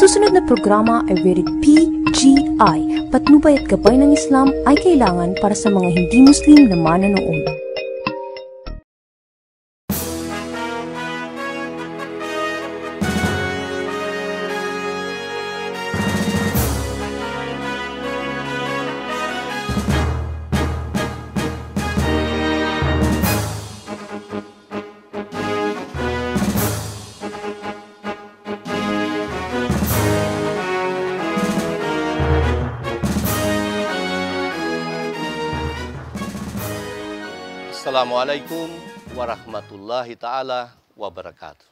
susunod na programa ay rated PGI. Patnubay at gabay ng Islam ay kailangan para sa mga hindi Muslim na mananood. Assalamualaikum warahmatullahi ta'ala wabarakatuh.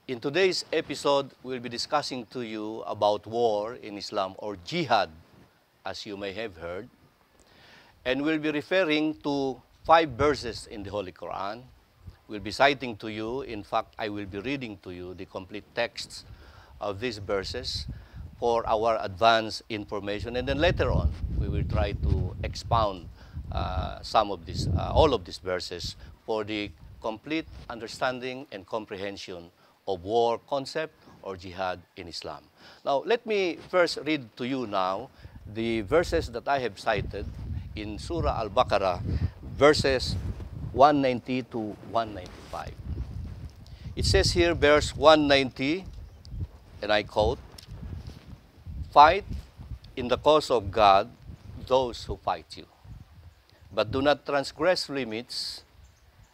In today's episode, we'll be discussing to you about war in Islam, or jihad, as you may have heard. And we'll be referring to 5 verses in the Holy Quran. We'll be citing to you, in fact, I will be reading to you the complete texts of these verses for our advanced information. And then later on, we will try to expound all of these verses for the complete understanding and comprehension of war concept or jihad in Islam. Now, let me first read to you now the verses that I have cited in Surah Al-Baqarah, verses 190 to 195. It says here, verse 190, and I quote, "Fight in the cause of God those who fight you. But do not transgress limits,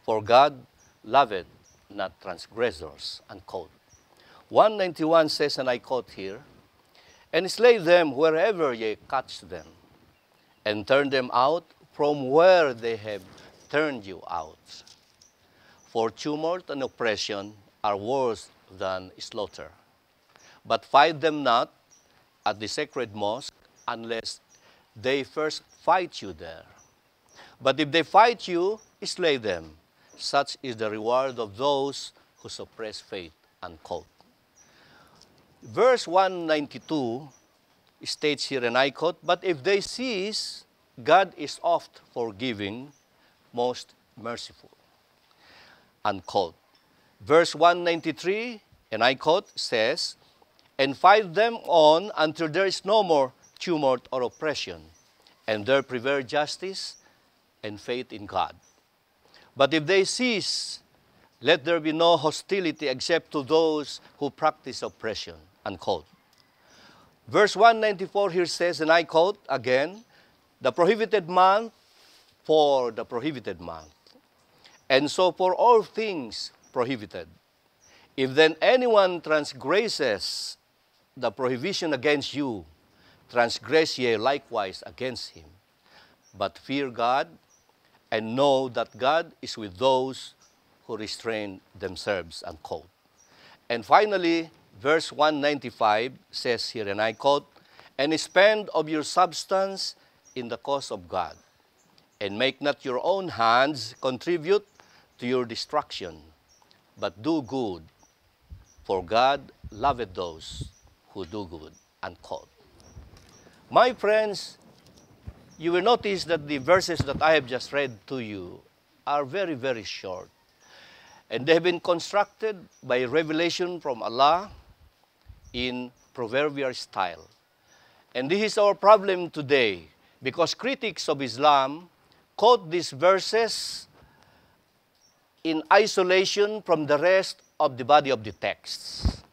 for God loveth not transgressors," unquote. 191 says, and I quote here, "And slay them wherever ye catch them, and turn them out from where they have turned you out. For tumult and oppression are worse than slaughter. But fight them not at the sacred mosque unless they first fight you there. But if they fight you, slay them. Such is the reward of those who suppress faith," unquote. Verse 192 states here, and I quote, "But if they cease, God is oft forgiving, most merciful," unquote. Verse 193, and I quote, says, "And fight them on until there is no more tumult or oppression, and there prevail justice and faith in God. But if they cease, let there be no hostility except to those who practice oppression," unquote. Verse 194 here says, and I quote again, "The prohibited month for the prohibited month, and so for all things prohibited. If then anyone transgresses the prohibition against you, transgress ye likewise against him. But fear God, and know that God is with those who restrain themselves," unquote. And finally, verse 195 says here, and I quote, "And spend of your substance in the cause of God, and make not your own hands contribute to your destruction, but do good, for God loveth those who do good," unquote. My friends, you will notice that the verses that I have just read to you are very, very short. And they have been constructed by revelation from Allah in proverbial style. And this is our problem today, because critics of Islam quote these verses in isolation from the rest of the body of the texts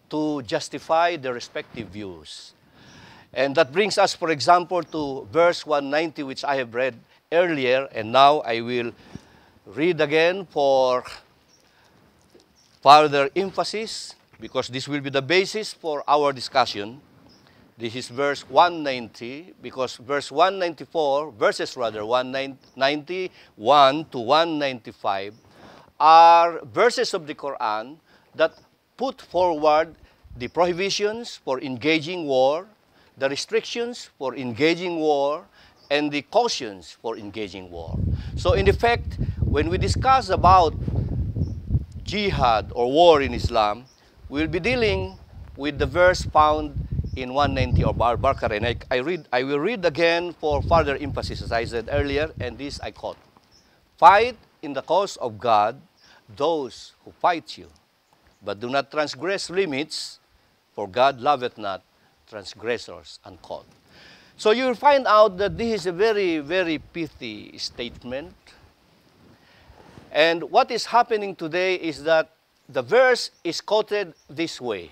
to justify their respective views. And that brings us, for example, to verse 190, which I have read earlier, and now I will read again for further emphasis, because this will be the basis for our discussion. This is verse 190, because verses 191 to 195 are verses of the Quran that put forward the prohibitions for engaging war, the restrictions for engaging war, and the cautions for engaging war. So in effect, when we discuss about jihad or war in Islam, we'll be dealing with the verse found in 190 of Al-Baqarah. And I will read again for further emphasis, as I said earlier, and this I quote, "Fight in the cause of God those who fight you, but do not transgress limits, for God loveth not transgressors, unquote. So you will find out that this is a very, very pithy statement. And what is happening today is that the verse is quoted this way: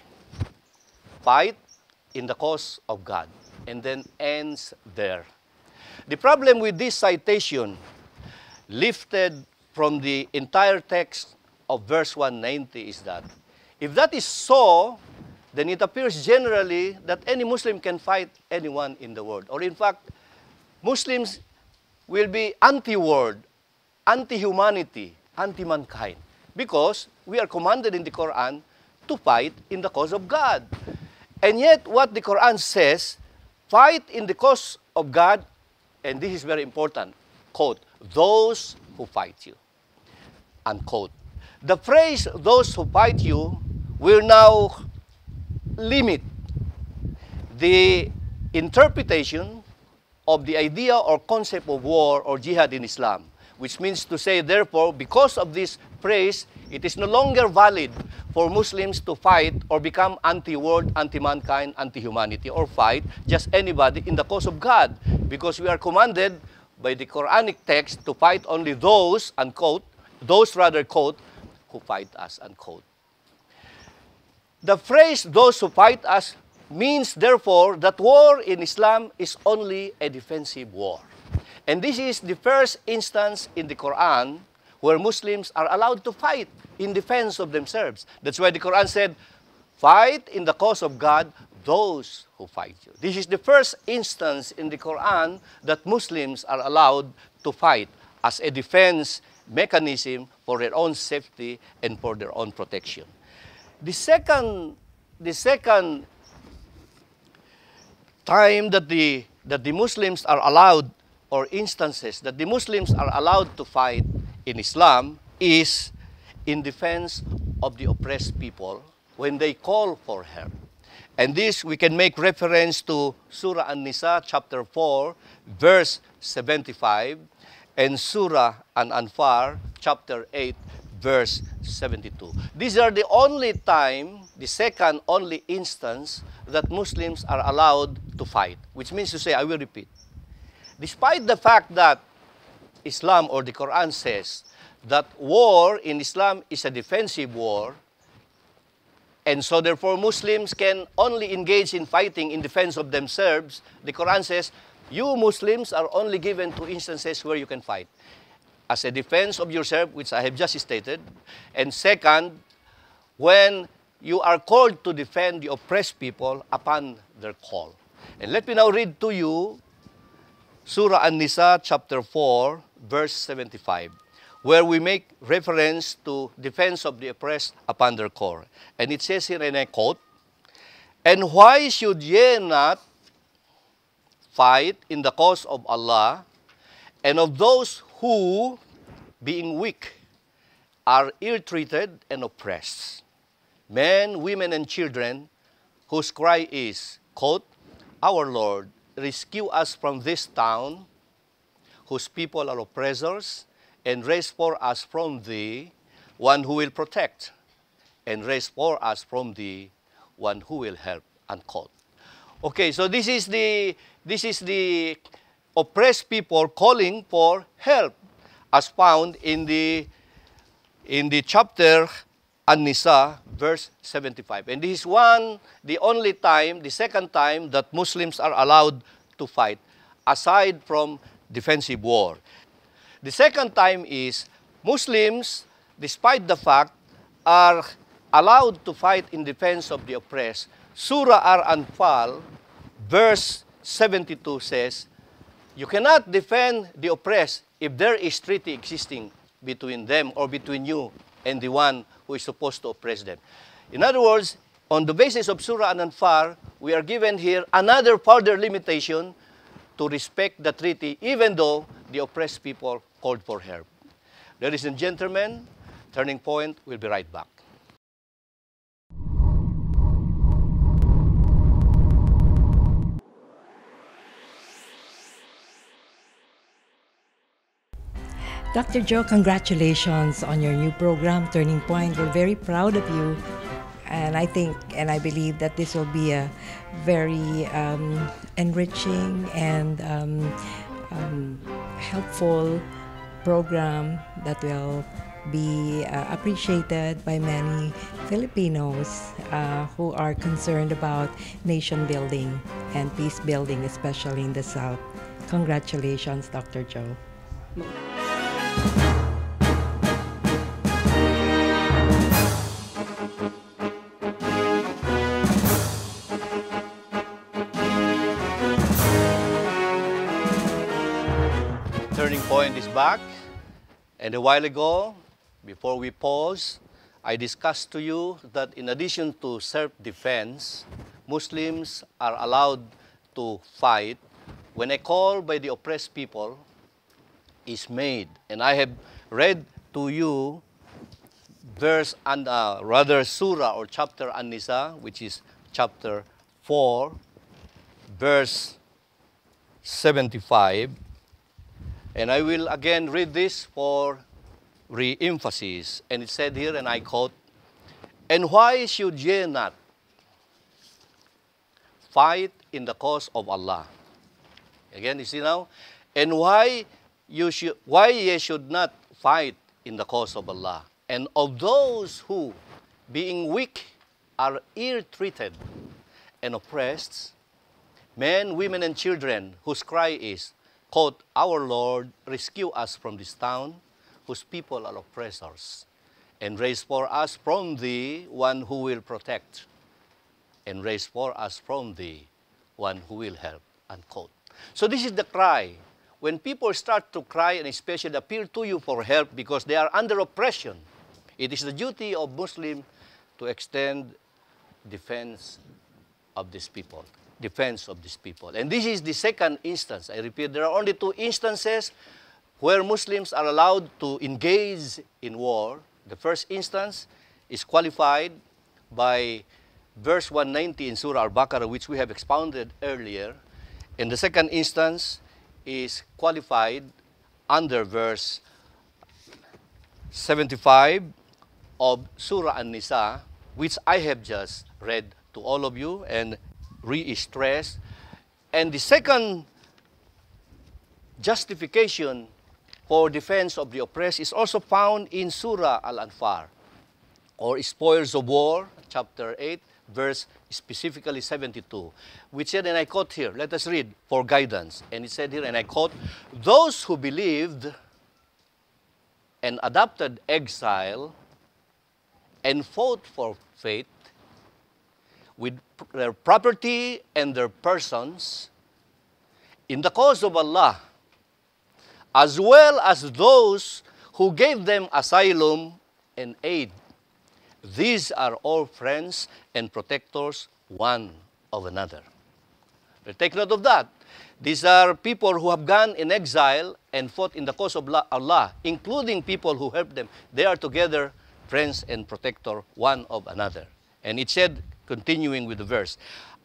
fight in the cause of God, and then ends there. The problem with this citation, lifted from the entire text of verse 190, is that if that is so, then it appears generally that any Muslim can fight anyone in the world. Or in fact, Muslims will be anti-world, anti-humanity, anti-mankind, because we are commanded in the Quran to fight in the cause of God. And yet, what the Quran says, fight in the cause of God, and this is very important, quote, those who fight you, unquote. The phrase, those who fight you, will now limit the interpretation of the idea or concept of war or jihad in Islam, which means to say, therefore, because of this phrase, it is no longer valid for Muslims to fight or become anti-world, anti-mankind, anti-humanity, or fight just anybody in the cause of God, because we are commanded by the Quranic text to fight only those, unquote, those rather, quote, who fight us, unquote. The phrase, those who fight us, means, therefore, that war in Islam is only a defensive war. And this is the first instance in the Quran where Muslims are allowed to fight in defense of themselves. That's why the Quran said, fight in the cause of God those who fight you. This is the first instance in the Quran that Muslims are allowed to fight as a defense mechanism for their own safety and for their own protection. The second time that the Muslims are allowed, or instances that the Muslims are allowed to fight in Islam, is in defense of the oppressed people when they call for help. And this we can make reference to Surah An-Nisa chapter 4 verse 75 and Surah An-Anfal chapter 8 verse 72. These are the only time, the second only instance that Muslims are allowed to fight, which means to say, I will repeat, despite the fact that Islam or the Quran says that war in Islam is a defensive war, and so therefore Muslims can only engage in fighting in defense of themselves, the Quran says, you Muslims are only given two instances where you can fight. As a defense of yourself, which I have just stated, and second, when you are called to defend the oppressed people upon their call. And let me now read to you Surah An-Nisa chapter 4 verse 75, where we make reference to defense of the oppressed upon their call. And it says here, and I quote, and why should ye not fight in the cause of Allah and of those who, being weak, are ill-treated and oppressed, men, women, and children, whose cry is, quote, our Lord, rescue us from this town, whose people are oppressors, and raise for us from thee one who will protect, and raise for us from thee one who will help, unquote. Okay, so this is the oppressed people calling for help, as found in the chapter An-Nisa, verse 75. And this is the only time, the second time that Muslims are allowed to fight, aside from defensive war. The second time is Muslims, despite the fact, are allowed to fight in defense of the oppressed. Surah Al-Anfal, verse 72 says, you cannot defend the oppressed if there is treaty existing between them or between you and the one who is supposed to oppress them. In other words, on the basis of Surah An-Anfal, we are given here another further limitation to respect the treaty, even though the oppressed people called for help. Ladies and gentlemen, Turning Point will be right back. Dr. Joe, congratulations on your new program, Turning Point. We're very proud of you. And I think and I believe that this will be a very enriching and helpful program that will be appreciated by many Filipinos who are concerned about nation building and peace building, especially in the South. Congratulations, Dr. Joe. Turning Point is back, and a while ago, before we pause, I discussed to you that in addition to self-defense, Muslims are allowed to fight when a call by the oppressed people is made. And I have read to you verse and rather surah or chapter An-Nisa, which is chapter 4, verse 75. And I will again read this for re-emphasis. And it said here, and I quote, "And why should ye not fight in the cause of Allah?" Again, you see now, and why ye should not fight in the cause of Allah, and of those who, being weak, are ill-treated and oppressed, men, women, and children, whose cry is, quote, "Our Lord, rescue us from this town, whose people are oppressors, and raise for us from thee one who will protect, and raise for us from thee one who will help," unquote. So this is the cry. When people start to cry and especially appeal to you for help because they are under oppression, it is the duty of Muslim to extend defense of these people. Defense of these people. And this is the second instance. I repeat, there are only two instances where Muslims are allowed to engage in war. The first instance is qualified by verse 190 in Surah Al-Baqarah, which we have expounded earlier. And the second instance is qualified under verse 75 of Surah An-Nisa, which I have just read to all of you and re-stressed. And the second justification for defense of the oppressed is also found in Surah Al-Anfal, or Spoils of War, chapter 8, verse specifically 72, which said, and I quote here, let us read for guidance. And it said here, and I quote, "Those who believed and adopted exile and fought for faith with their property and their persons in the cause of Allah, as well as those who gave them asylum and aid. These are all friends and protectors one of another." Take note of that. These are people who have gone in exile and fought in the cause of Allah, including people who helped them. They are together friends and protector one of another. And it said, continuing with the verse,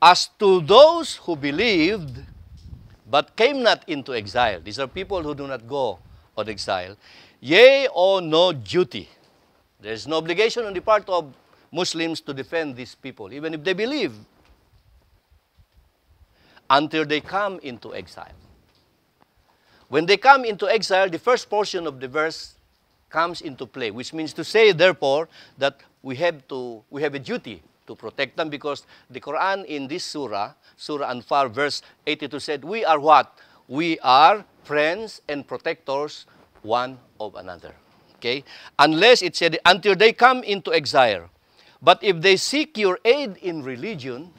"As to those who believed but came not into exile," these are people who do not go on exile, "yea or no duty." There is no obligation on the part of Muslims to defend these people, even if they believe, until they come into exile. When they come into exile, the first portion of the verse comes into play, which means to say, therefore, that we have a duty to protect them, because the Quran in this surah, Surah Anfal, verse 82 said, we are what? We are friends and protectors one of another. Okay? Unless it said, until they come into exile. But if they seek your aid in religion,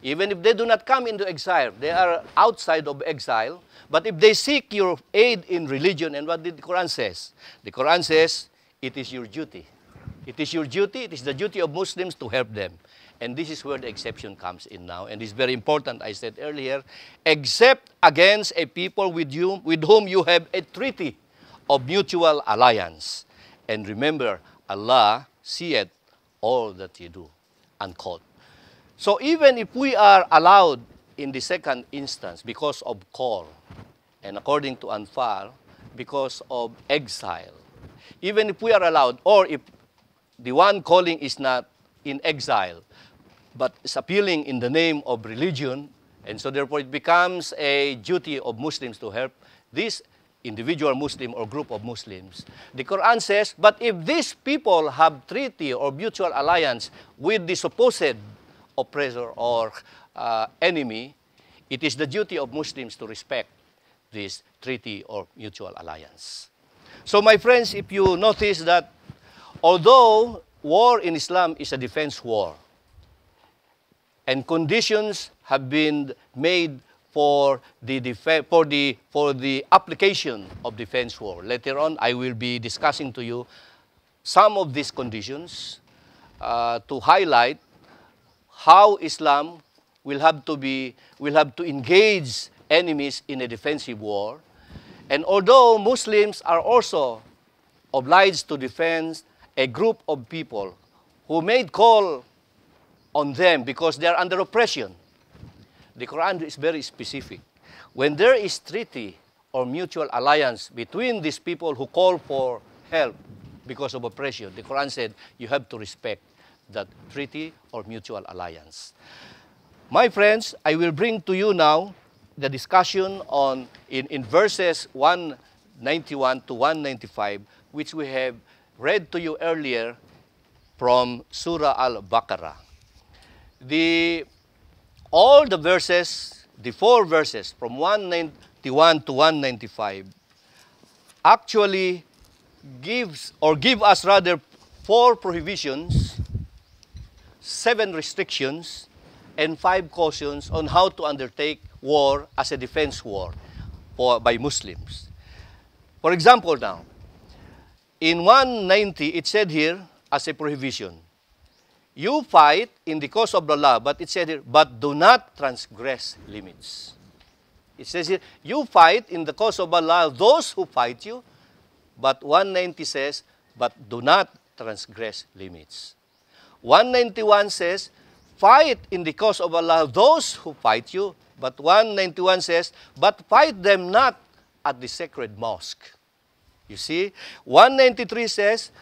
even if they do not come into exile, they are outside of exile, but if they seek your aid in religion, and what did the Quran says? The Quran says, it is your duty. It is your duty, it is the duty of Muslims to help them. And this is where the exception comes in now. And it's very important, I said earlier, except against a people with whom you have a treaty of mutual alliance. And remember, Allah seeth all that you do. Unquote. So even if we are allowed in the second instance because of call, and according to Anfal, because of exile. Even if we are allowed, or if the one calling is not in exile, but is appealing in the name of religion, and so therefore it becomes a duty of Muslims to help this individual Muslim or group of Muslims. The Quran says, but if these people have treaty or mutual alliance with the supposed oppressor or enemy, it is the duty of Muslims to respect this treaty or mutual alliance. So my friends, if you notice that although war in Islam is a defense war, and conditions have been made for the application of defense war. Later on, I will be discussing to you some of these conditions to highlight how Islam will have to engage enemies in a defensive war. And although Muslims are also obliged to defend a group of people who made call on them because they are under oppression, the Quran is very specific. When there is treaty or mutual alliance between these people who call for help because of oppression, the Quran said you have to respect that treaty or mutual alliance. My friends, I will bring to you now the discussion on in verses 191 to 195, which we have read to you earlier from Surah Al-Baqarah. All the verses, the 4 verses from 191 to 195, actually give us rather 4 prohibitions, 7 restrictions, and 5 cautions on how to undertake war as a defense war by Muslims. For example now, in 190 it said here as a prohibition, you fight in the cause of Allah, but it said here, but do not transgress limits. It says here, you fight in the cause of Allah, those who fight you, but 190 says, but do not transgress limits. 191 says, fight in the cause of Allah, those who fight you, but 191 says, but fight them not at the sacred mosque. You see, 193 says,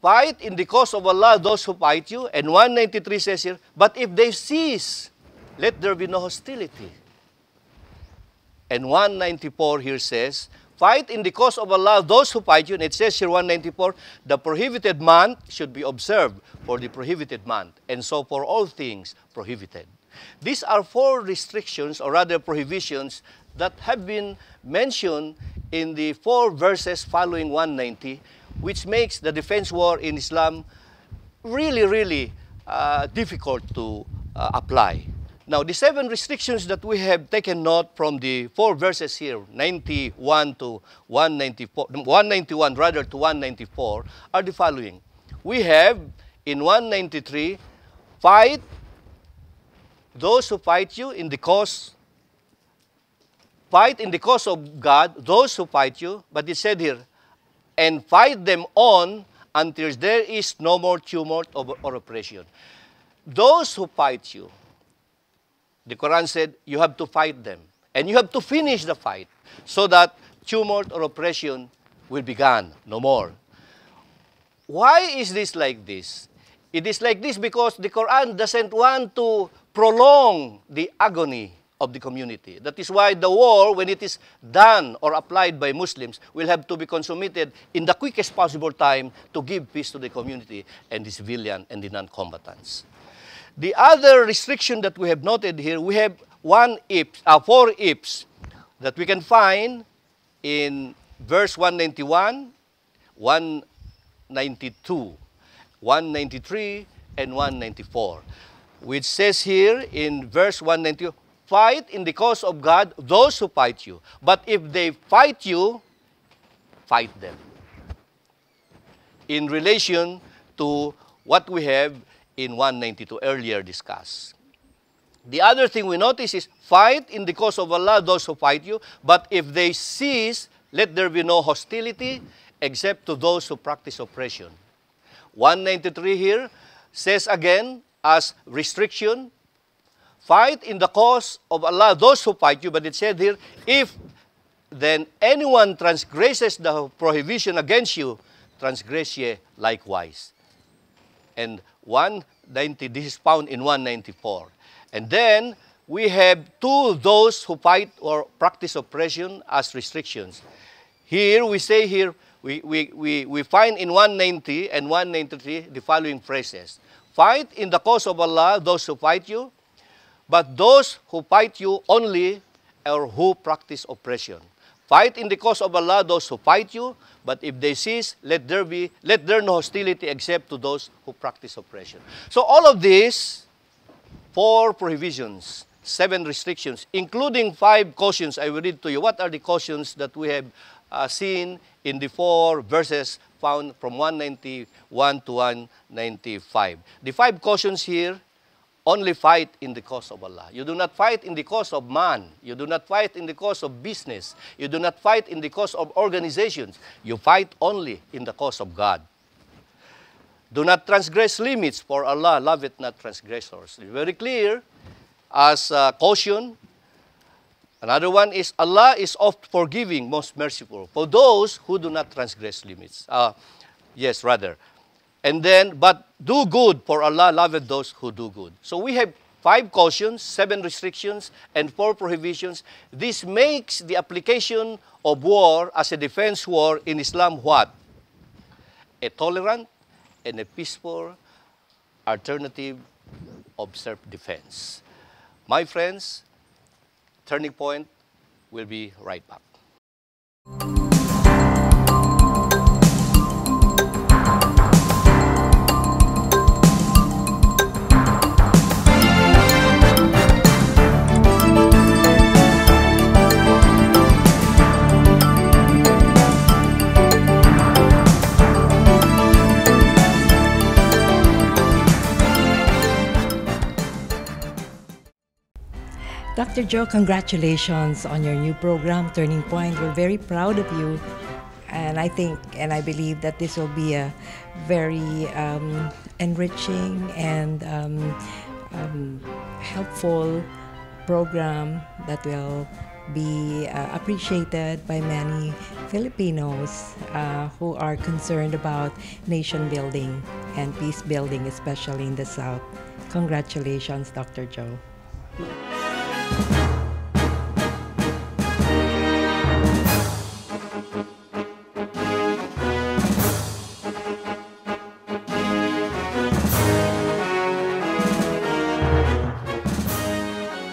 fight in the cause of Allah those who fight you. And 193 says here, but if they cease, let there be no hostility. And 194 here says, fight in the cause of Allah those who fight you. And it says here 194, the prohibited month should be observed for the prohibited month. And so for all things prohibited. These are 4 restrictions, or rather prohibitions, that have been mentioned in the 4 verses following 190, which makes the defense war in Islam really difficult to apply. Now, the 7 restrictions that we have taken note from the 4 verses here, 91 to 194, 191 rather to 194, are the following. We have in 193, fight those who fight you in the cause, fight in the cause of God, those who fight you, but it said here, and fight them on until there is no more tumult or oppression. Those who fight you, the Quran said, you have to fight them. And you have to finish the fight so that tumult or oppression will be gone, no more. Why is this like this? It is like this because the Quran doesn't want to prolong the agony of the community. That is why the war, when it is done or applied by Muslims, will have to be consummated in the quickest possible time to give peace to the community and the civilian and the non-combatants. The other restriction that we have noted here, we have 4 ifs that we can find in verse 191, 192, 193, and 194, which says here in verse 192, fight in the cause of God those who fight you. But if they fight you, fight them. In relation to what we have in 192 earlier discussed. The other thing we notice is fight in the cause of Allah those who fight you. But if they cease, let there be no hostility except to those who practice oppression. 193 here says again as restriction, fight in the cause of Allah those who fight you, but it said here, if then anyone transgresses the prohibition against you, transgress ye likewise. And 190, this is found in 194. And then we have to those who fight or practice oppression as restrictions. Here we say here, we find in 190 and 193 the following phrases. Fight in the cause of Allah those who fight you, but those who fight you only or who practice oppression. Fight in the cause of Allah those who fight you, but if they cease, let there no hostility except to those who practice oppression. So all of these 4 prohibitions, 7 restrictions, including 5 cautions I will read to you. What are the cautions that we have seen in the 4 verses found from 191 to 195? The 5 cautions here: only fight in the cause of Allah. You do not fight in the cause of man. You do not fight in the cause of business. You do not fight in the cause of organizations. You fight only in the cause of God. Do not transgress limits, for Allah loveth not transgressors. It's very clear as a caution. Another one is Allah is oft forgiving, most merciful, for those who do not transgress limits. And then, but do good, for Allah loveth those who do good. So we have 5 cautions, 7 restrictions, and 4 prohibitions. This makes the application of war as a defense war in Islam what? A tolerant and a peaceful alternative of self-defense. My friends, Turning Point will be right back. Dr. Joe, congratulations on your new program, Turning Point. We're very proud of you. And I think and I believe that this will be a very enriching and helpful program that will be appreciated by many Filipinos who are concerned about nation building and peace building, especially in the South. Congratulations, Dr. Joe.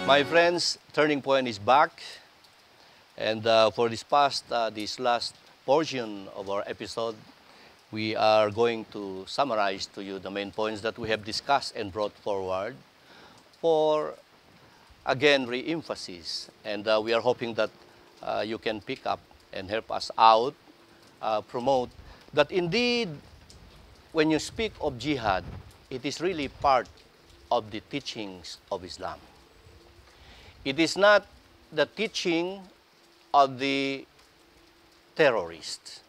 My friends, Turning Point is back, and for this last portion of our episode, we are going to summarize to you the main points that we have discussed and brought forward for, again, re-emphasis. And we are hoping that you can pick up and help us out, promote that indeed, when you speak of jihad, it is really part of the teachings of Islam. It is not the teaching of the terrorist.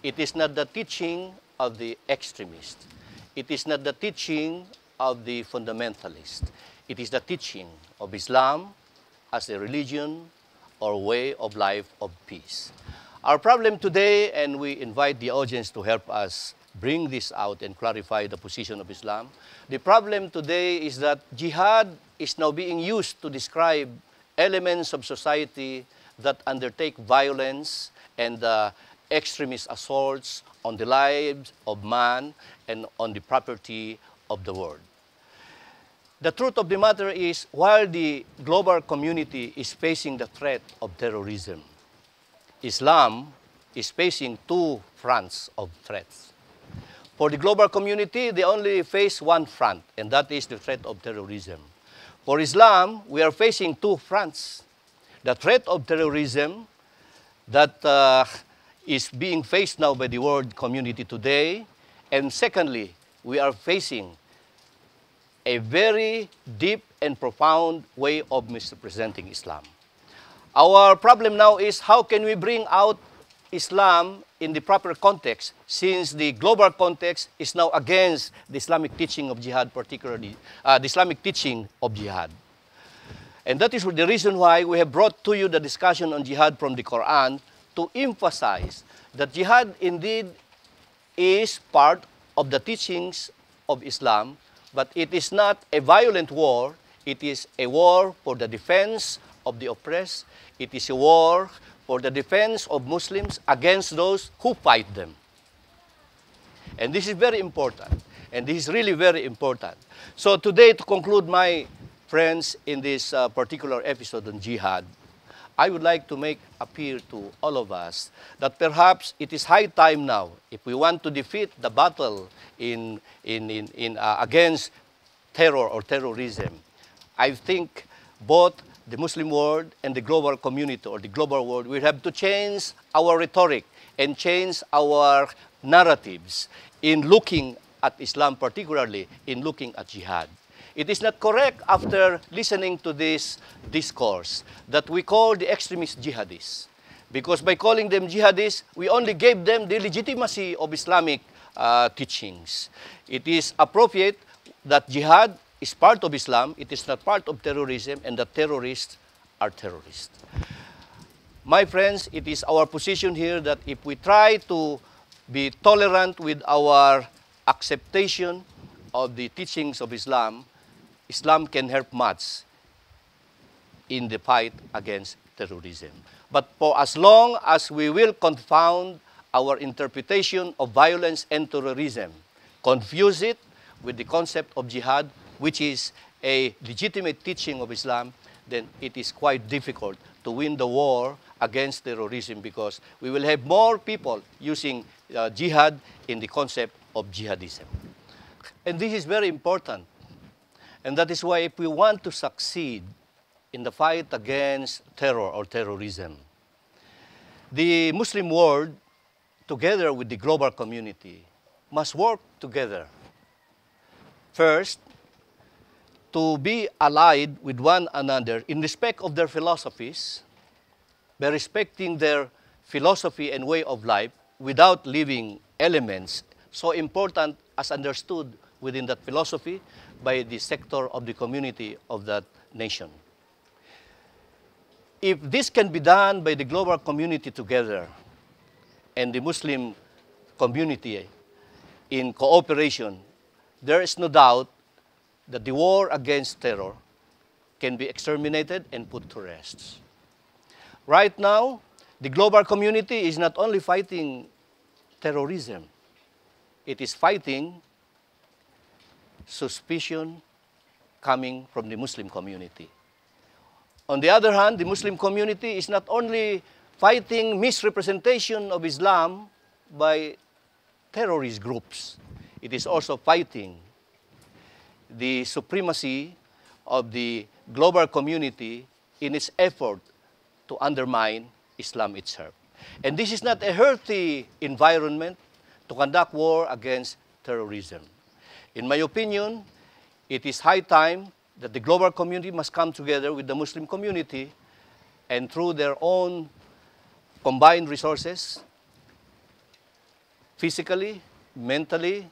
It is not the teaching of the extremist. It is not the teaching of the fundamentalist. It is the teaching of Islam as a religion or way of life of peace. Our problem today, and we invite the audience to help us bring this out and clarify the position of Islam. The problem today is that jihad is now being used to describe elements of society that undertake violence and extremist assaults on the lives of man and on the property of the world. The truth of the matter is, while the global community is facing the threat of terrorism, Islam is facing 2 fronts of threats. For the global community, they only face one front, and that is the threat of terrorism. For Islam, we are facing 2 fronts. The threat of terrorism that is being faced now by the world community today, and secondly, we are facing a very deep and profound way of misrepresenting Islam. Our problem now is, how can we bring out Islam in the proper context, since the global context is now against the Islamic teaching of jihad, particularly the Islamic teaching of jihad. And that is the reason why we have brought to you the discussion on jihad from the Quran to emphasize that jihad indeed is part of the teachings of Islam, but it is not a violent war. It is a war for the defense of the oppressed. It is a war for the defense of Muslims against those who fight them. And this is very important. And this is really very important. So today, to conclude, my friends, in this particular episode on jihad, I would like to make appeal to all of us that perhaps it is high time now, if we want to defeat the battle against terror or terrorism. I think both the Muslim world and the global community or the global world will have to change our rhetoric and change our narratives in looking at Islam, particularly in looking at jihad. It is not correct, after listening to this discourse, that we call the extremists jihadists. Because by calling them jihadists, we only gave them the legitimacy of Islamic teachings. It is appropriate that jihad is part of Islam, it is not part of terrorism, and that terrorists are terrorists. My friends, it is our position here that if we try to be tolerant with our acceptation of the teachings of Islam, Islam can help much in the fight against terrorism. But for as long as we will confound our interpretation of violence and terrorism, confuse it with the concept of jihad, which is a legitimate teaching of Islam, then it is quite difficult to win the war against terrorism, because we will have more people using jihad in the concept of jihadism. And this is very important. And that is why if we want to succeed in the fight against terror or terrorism, the Muslim world, together with the global community, must work together. First, to be allied with one another in respect of their philosophies, by respecting their philosophy and way of life without leaving elements so important as understood within that philosophy by the sector of the community of that nation. If this can be done by the global community together and the Muslim community in cooperation, there is no doubt that the war against terror can be exterminated and put to rest. Right now, the global community is not only fighting terrorism, it is fighting suspicion coming from the Muslim community. On the other hand, the Muslim community is not only fighting misrepresentation of Islam by terrorist groups, it is also fighting the supremacy of the global community in its effort to undermine Islam itself. And this is not a healthy environment to conduct war against terrorism. In my opinion, it is high time that the global community must come together with the Muslim community, and through their own combined resources, physically, mentally,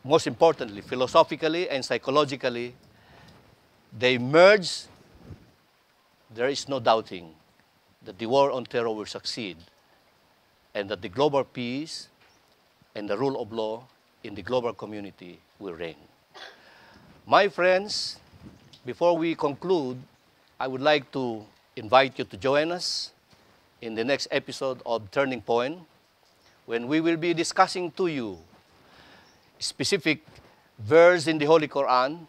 most importantly, philosophically and psychologically, they merge. There is no doubting that the war on terror will succeed, and that the global peace and the rule of law in the global community will reign. My friends, before we conclude, I would like to invite you to join us in the next episode of Turning Point, when we will be discussing to you specific verse in the Holy Quran,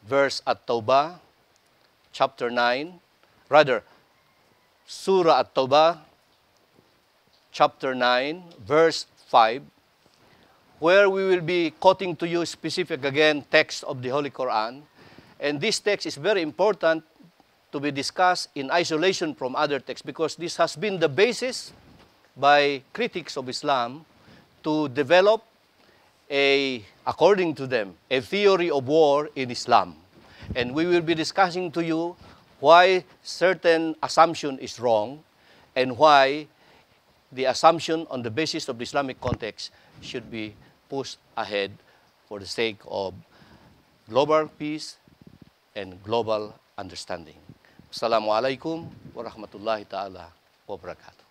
verse At-Tawbah, chapter 9, Surah At-Tawbah, chapter 9, verse 5, where we will be quoting to you specific, again, text of the Holy Quran. And this text is very important to be discussed in isolation from other texts, because this has been the basis by critics of Islam to develop according to them, a theory of war in Islam. And we will be discussing to you why certain assumption is wrong and why the assumption on the basis of the Islamic context should be pushed ahead for the sake of global peace and global understanding. Assalamualaikum warahmatullahi ta'ala wabarakatuh.